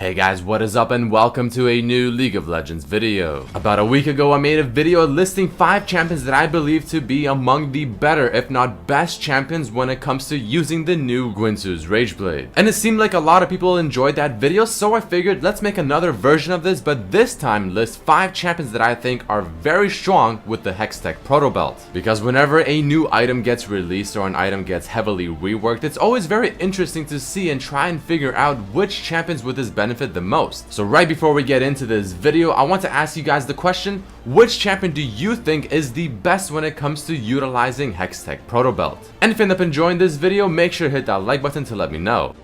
Hey guys, what is up and welcome to a new League of Legends video. About a week ago I made a video listing 5 champions that I believe to be among the better if not best champions when it comes to using the new Guinsoo's Rageblade. And it seemed like a lot of people enjoyed that video, so I figured let's make another version of this, but this time list 5 champions that I think are very strong with the HEXTECH PROTOBELT. Because whenever a new item gets released or an item gets heavily reworked, it's always very interesting to see and try and figure out which champions with this benefit the most. So right before we get into this video, I want to ask you guys the question, which champion do you think is the best when it comes to utilizing HEXTECH PROTOBELT? And if you end up enjoying this video, make sure to hit that like button to let me know.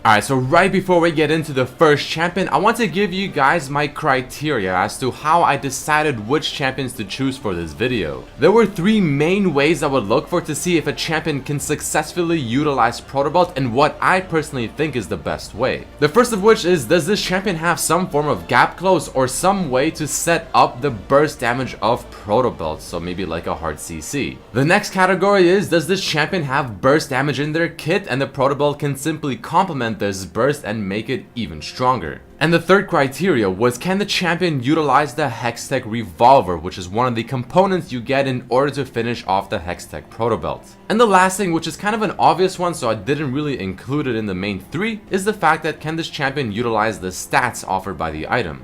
Alright, so right before we get into the first champion, I want to give you guys my criteria as to how I decided which champions to choose for this video. There were 3 main ways I would look for to see if a champion can successfully utilize PROTOBELT and what I personally think is the best way. The first of which is, does this champion have some form of gap close or some way to set up the burst damage of PROTOBELT, so maybe like a hard CC. The next category is, does this champion have burst damage in their kit and the PROTOBELT can simply complement this burst and make it even stronger. And the third criteria was, can the champion utilize the HEXTECH Revolver, which is one of the components you get in order to finish off the HEXTECH PROTOBELT. And the last thing, which is kind of an obvious one, so I didn't really include it in the main 3, is the fact that can this champion utilize the stats offered by the item.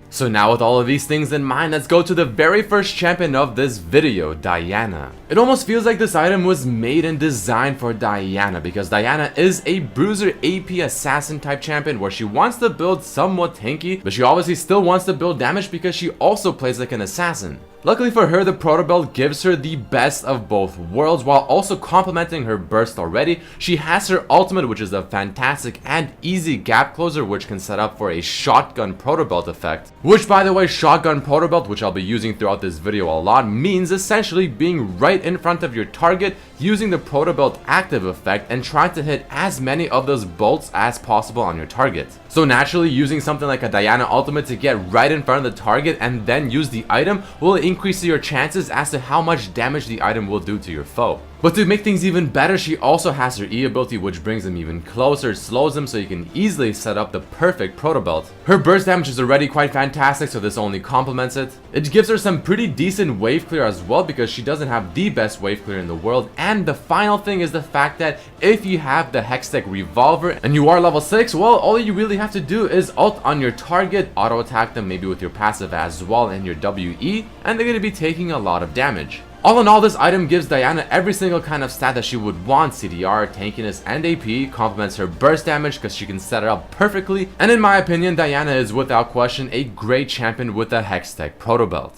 So now with all of these things in mind, let's go to the very first champion of this video, Diana. It almost feels like this item was made and designed for Diana, because Diana is a bruiser AP assassin type champion where she wants to build somewhat tanky, but she obviously still wants to build damage because she also plays like an assassin. Luckily for her, the PROTOBELT gives her the best of both worlds while also complementing her burst already. She has her ultimate, which is a fantastic and easy gap closer, which can set up for a shotgun PROTOBELT effect. Which, by the way, shotgun PROTOBELT, which I'll be using throughout this video a lot, means essentially being right in front of your target, using the PROTOBELT active effect and trying to hit as many of those bolts as possible on your target. So naturally, using something like a Diana ultimate to get right in front of the target and then use the item will increase your chances as to how much damage the item will do to your foe. But to make things even better, she also has her E ability, which brings them even closer, slows them so you can easily set up the perfect PROTOBELT. Her burst damage is already quite fantastic, so this only complements it. It gives her some pretty decent wave clear as well, because she doesn't have the best wave clear in the world. And the final thing is the fact that if you have the HEXTECH Revolver and you are level 6, well, all you really have to do is ult on your target, auto attack them maybe with your passive as well and your WE, and they're going to be taking a lot of damage. All in all, this item gives Diana every single kind of stat that she would want: CDR, tankiness, and AP, complements her burst damage because she can set it up perfectly, and in my opinion, Diana is without question a great champion with the HEXTECH PROTOBELT.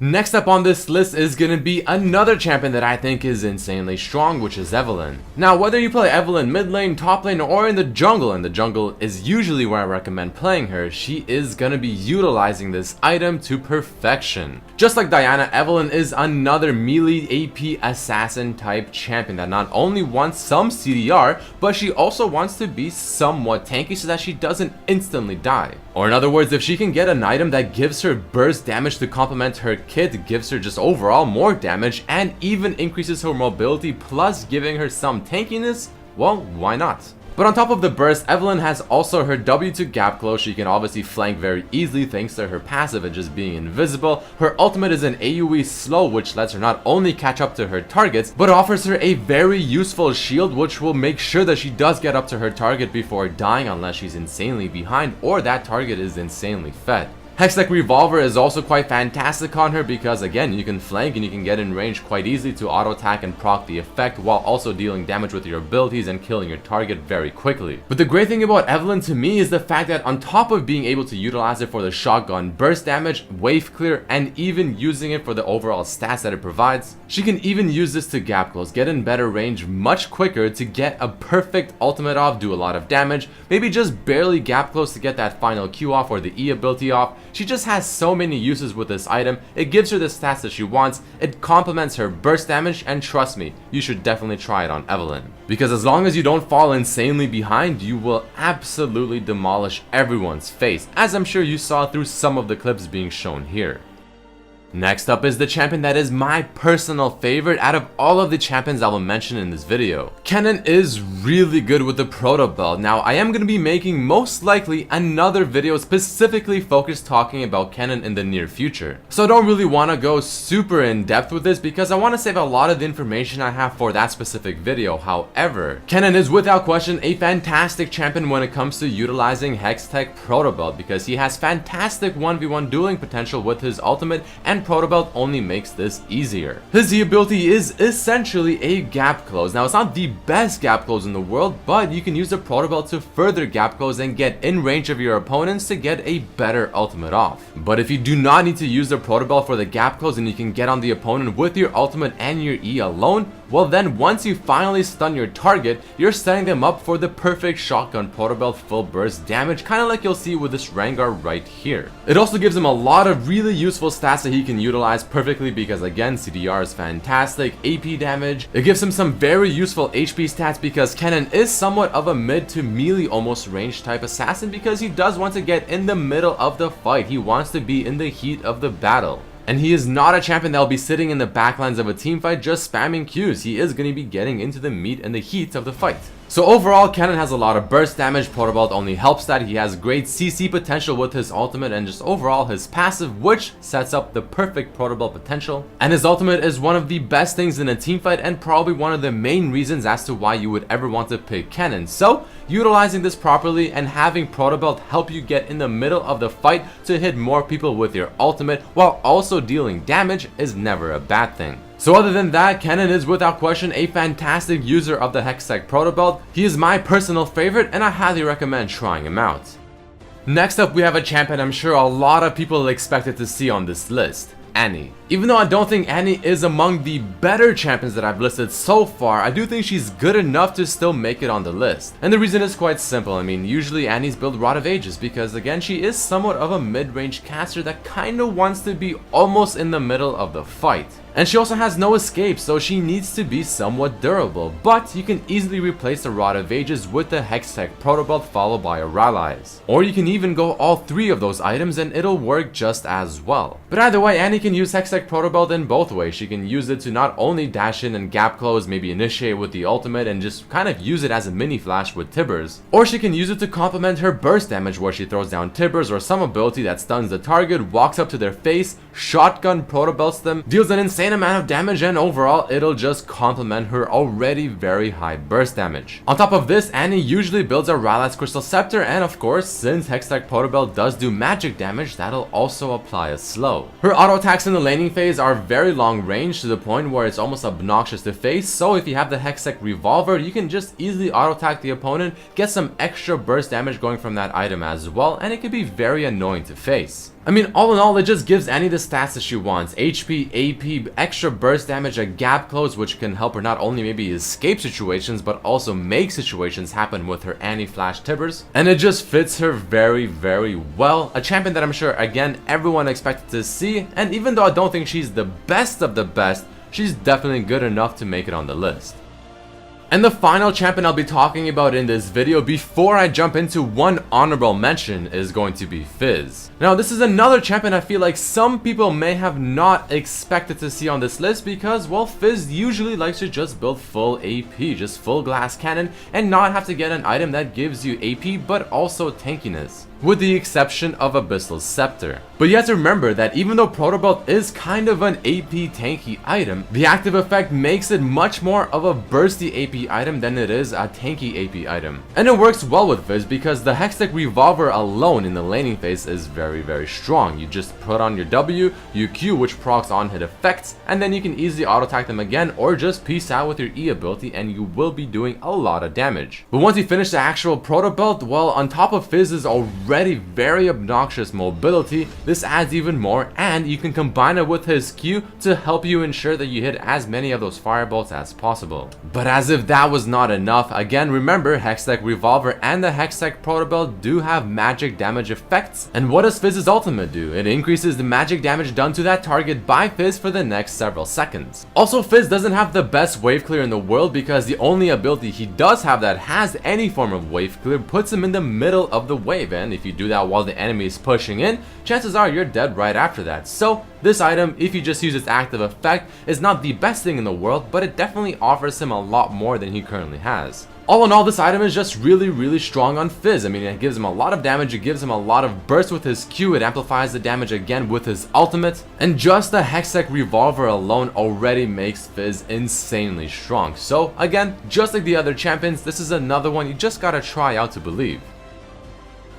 Next up on this list is going to be another champion that I think is insanely strong, which is Evelynn. Now, whether you play Evelynn mid lane, top lane, or in the jungle, and the jungle is usually where I recommend playing her, she is going to be utilizing this item to perfection. Just like Diana, Evelynn is another melee AP assassin type champion that not only wants some CDR, but she also wants to be somewhat tanky so that she doesn't instantly die. Or in other words, if she can get an item that gives her burst damage to complement her kit, gives her just overall more damage, and even increases her mobility plus giving her some tankiness, well, why not? But on top of the burst, Evelynn has also her W2 gap close. She can obviously flank very easily thanks to her passive and just being invisible. Her ultimate is an AoE slow, which lets her not only catch up to her targets, but offers her a very useful shield, which will make sure that she does get up to her target before dying unless she's insanely behind or that target is insanely fed. HEXTECH Revolver is also quite fantastic on her because, again, you can flank and you can get in range quite easily to auto attack and proc the effect while also dealing damage with your abilities and killing your target very quickly. But the great thing about Evelynn to me is the fact that on top of being able to utilize it for the shotgun burst damage, wave clear, and even using it for the overall stats that it provides, she can even use this to gap close, get in better range much quicker to get a perfect ultimate off, do a lot of damage, maybe just barely gap close to get that final Q off or the E ability off. She just has so many uses with this item. It gives her the stats that she wants, it complements her burst damage, and trust me, you should definitely try it on Evelynn. Because as long as you don't fall insanely behind, you will absolutely demolish everyone's face, as I'm sure you saw through some of the clips being shown here. Next up is the champion that is my personal favorite out of all of the champions I will mention in this video. Kennen is really good with the PROTOBELT. Now I am going to be making most likely another video specifically focused talking about Kennen in the near future. So I don't really want to go super in depth with this because I want to save a lot of the information I have for that specific video. However, Kennen is without question a fantastic champion when it comes to utilizing HEXTECH PROTOBELT because he has fantastic 1v1 dueling potential with his ultimate, and PROTOBELT only makes this easier. His E ability is essentially a gap close. Now it's not the best gap close in the world, but you can use the PROTOBELT to further gap close and get in range of your opponents to get a better ultimate off. But if you do not need to use the PROTOBELT for the gap close and you can get on the opponent with your ultimate and your E alone, well then once you finally stun your target, you're setting them up for the perfect shotgun PROTOBELT full burst damage, kind of like you'll see with this Rengar right here. It also gives him a lot of really useful stats that he can utilize perfectly because again, CDR is fantastic, AP damage. It gives him some very useful HP stats because Kennen is somewhat of a mid to melee almost range type assassin because he does want to get in the middle of the fight. He wants to be in the heat of the battle. And he is not a champion that will be sitting in the backlines of a team fight just spamming Qs. He is going to be getting into the meat and the heat of the fight. So overall, Kennen has a lot of burst damage. PROTOBELT only helps that. He has great CC potential with his ultimate and just overall his passive, which sets up the perfect PROTOBELT potential. And his ultimate is one of the best things in a team fight and probably one of the main reasons as to why you would ever want to pick Kennen. So utilizing this properly and having PROTOBELT help you get in the middle of the fight to hit more people with your ultimate while also dealing damage is never a bad thing. So other than that, Kennen is without question a fantastic user of the HEXTECH PROTOBELT. He is my personal favorite and I highly recommend trying him out. Next up we have a champion I'm sure a lot of people expected to see on this list. Annie. Even though I don't think Annie is among the better champions that I've listed so far, I do think she's good enough to still make it on the list. And the reason is quite simple. I mean, usually Annie's build Rod of Ages because again, she is somewhat of a mid-range caster that kinda wants to be almost in the middle of the fight. And she also has no escape, so she needs to be somewhat durable, but you can easily replace the Rod of Ages with the HEXTECH PROTOBELT followed by a Rallies. Or you can even go all three of those items and it'll work just as well. But either way, Annie can use HEXTECH PROTOBELT in both ways. She can use it to not only dash in and gap close, maybe initiate with the ultimate and just kind of use it as a mini flash with Tibbers. Or she can use it to complement her burst damage where she throws down Tibbers or some ability that stuns the target, walks up to their face, shotgun PROTOBELTs them, deals an insane amount of damage, and overall it'll just complement her already very high burst damage. On top of this, Annie usually builds a Rallies Crystal Scepter, and of course since HEXTECH PROTOBELT does do magic damage, that'll also apply a slow. Her auto attacks in the laning phase are very long range to the point where it's almost obnoxious to face, so if you have the HEXTECH Revolver you can just easily auto attack the opponent, get some extra burst damage going from that item as well, and it can be very annoying to face. I mean, all in all, it just gives Annie the stats that she wants. HP, AP, extra burst damage, a gap close, which can help her not only maybe escape situations, but also make situations happen with her Annie Flash Tibbers. And it just fits her very, very well. A champion that I'm sure, again, everyone expected to see. And even though I don't think she's the best of the best, she's definitely good enough to make it on the list. And the final champion I'll be talking about in this video before I jump into one honorable mention is going to be Fizz. Now this is another champion I feel like some people may have not expected to see on this list because, well, Fizz usually likes to just build full AP, just full glass cannon, and not have to get an item that gives you AP but also tankiness, with the exception of Abyssal Scepter. But you have to remember that even though PROTOBELT is kind of an AP tanky item, the active effect makes it much more of a bursty AP item than it is a tanky AP item. And it works well with Fizz because the HEXTECH Revolver alone in the laning phase is very, very strong. You just put on your W, you Q, which procs on hit effects, and then you can easily auto attack them again or just peace out with your E ability and you will be doing a lot of damage. But once you finish the actual PROTOBELT, well, on top of Fizz's already very obnoxious mobility, this adds even more, and you can combine it with his Q to help you ensure that you hit as many of those firebolts as possible. But as if that was not enough. Again, remember, HEXTECH Revolver and the HEXTECH PROTOBELT do have magic damage effects. And what does Fizz's ultimate do? It increases the magic damage done to that target by Fizz for the next several seconds. Also, Fizz doesn't have the best wave clear in the world, because the only ability he does have that has any form of wave clear puts him in the middle of the wave, and if you do that while the enemy is pushing in, chances are you're dead right after that. So this item, if you just use its active effect, is not the best thing in the world, but it definitely offers him a lot more than he currently has. All in all, this item is just really strong on Fizz. I mean, it gives him a lot of damage, it gives him a lot of burst with his Q, it amplifies the damage again with his ultimate, and just the HEXTECH Revolver alone already makes Fizz insanely strong. So again, just like the other champions, this is another one you just gotta try out to believe.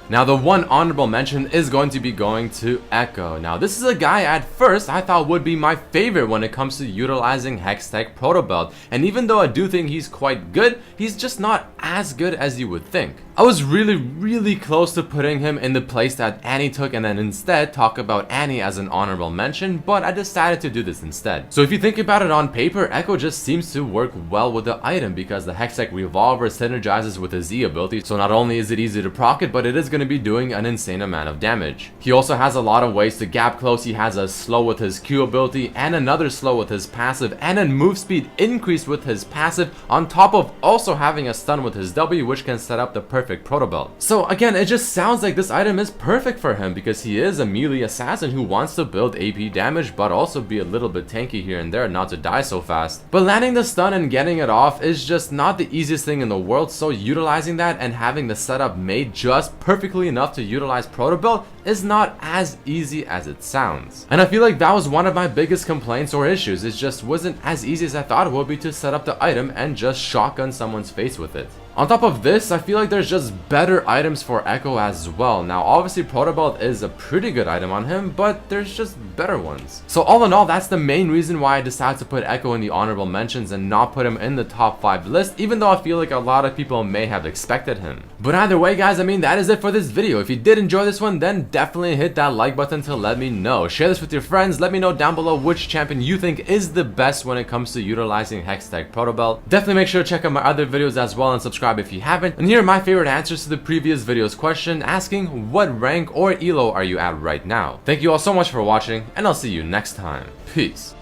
Now, the one honorable mention is going to be going to Echo. Now, this is a guy at first I thought would be my favorite when it comes to utilizing HEXTECH PROTOBELT, and even though I do think he's quite good, he's just not as good as you would think. I was really close to putting him in the place that Annie took and then instead talk about Annie as an honorable mention, but I decided to do this instead. So if you think about it on paper, Echo just seems to work well with the item because the HEXTECH Revolver synergizes with his Z ability, so not only is it easy to proc it, but it is going to be doing an insane amount of damage. He also has a lot of ways to gap close. He has a slow with his Q ability and another slow with his passive, and a move speed increase with his passive, on top of also having a stun with his W, which can set up the perfect PROTOBELT. So again, it just sounds like this item is perfect for him because he is a melee assassin who wants to build AP damage but also be a little bit tanky here and there, not to die so fast. But landing the stun and getting it off is just not the easiest thing in the world, so utilizing that and having the setup made just perfectly enough to utilize PROTOBELT is not as easy as it sounds. And I feel like that was one of my biggest complaints or issues. It just wasn't as easy as I thought it would be to set up the item and just shotgun someone's face with it. On top of this, I feel like there's just better items for Echo as well. Now obviously PROTOBELT is a pretty good item on him, but there's just better ones. So all in all, that's the main reason why I decided to put Echo in the honorable mentions and not put him in the top 5 list, even though I feel like a lot of people may have expected him. But either way guys, I mean, that is it for this video. If you did enjoy this one, then definitely hit that like button to let me know. Share this with your friends, let me know down below which champion you think is the best when it comes to utilizing HEXTECH PROTOBELT. Definitely make sure to check out my other videos as well and subscribe if you haven't. And here are my favorite answers to the previous video's question asking what rank or elo are you at right now. Thank you all so much for watching, and I'll see you next time. Peace.